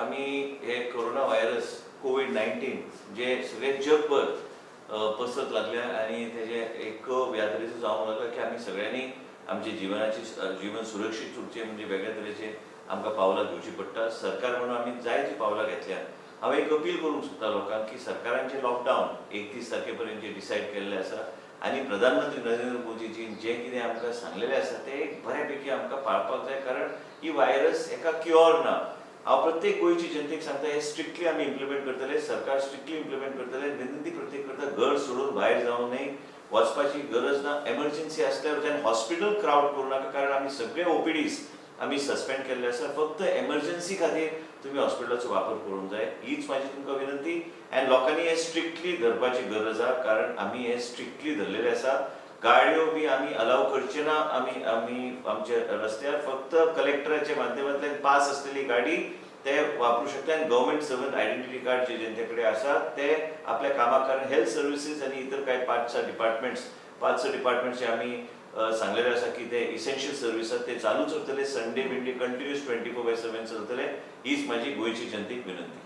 आम्ही हे corona virus कोविड-19 जे सगळे जगभर पसरत लागले आणि त्याचे एक व्याधीचं जावंक लागला की आम्ही सगळ्यांनी आमची जीवन सुरक्षीत उरचें म्हणजे वेगळ्या तरेचे आमकां पावलां घेवची पडटा. सरकार म्हणून आमी जायतीं पावलां घेतल्या. हांव एक अपील करूंक सोदता लोकांक की सरकारांचे लॉकडावन 31 तारखेपर्यंत जे डिसायड केल्लें आसा आनी प्रधानमंत्री नरेंद्र मोदीजीन जें कितें आमकां सांगलेलें आसा तें बऱ्यापैकी आमकां पाळपाक जाय, कारण ही व्हायरस हेका क्युअर ना. हांव प्रत्येक गोंयची जनतेक सांगता हे स्ट्रिक्टली आमी इम्प्लिमेंट करतले, सरकार स्ट्रिक्टली इम्प्लिमेंट करतले. विनंती प्रत्येक करता घर सोडून भायर जावं न्हय, वचपाची गरज ना. एमर्जन्सी आसल्यार हॉस्पिटल क्राउड करूं नाका, कारण आमी सगळे ओपीडीज आमी सस्पेंड केल्ले आसा. फक्त एमर्जन्सी खातीर तुमी हॉस्पिटलाचो वापर करूंक जाय, हीच म्हाजी तुमकां विनंती. आनी लोकांनी हे स्ट्रिक्टली धरपाची गरज आसा, कारण आमी हे स्ट्रिक्टली धरलेले आसा. गाडयो बी आमी अलाव करचे ना आमी आमच्या रस्त्यार. फक्त कलेक्टराच्या माध्यमांतल्यान पास आसलेली गाडी ते वापरूं शकता आनी गव्हर्मेंट सर्वंट आयडेंटिटी कार्ड जे जेंचे कडेन आसा ते आपल्या कामाक कारण हेल्थ सर्विसीस आनी इतर कांय 5-6 डिपार्टमेंट्स जे आमी सांगलेले आसा की ते इसेन्शियल सर्वीस आसा ते चालूच उरतले. संडे बिंडे कंटिन्यूअस 24/7 चलतले. हीच म्हाजी गोंयची जनतेक विनंती.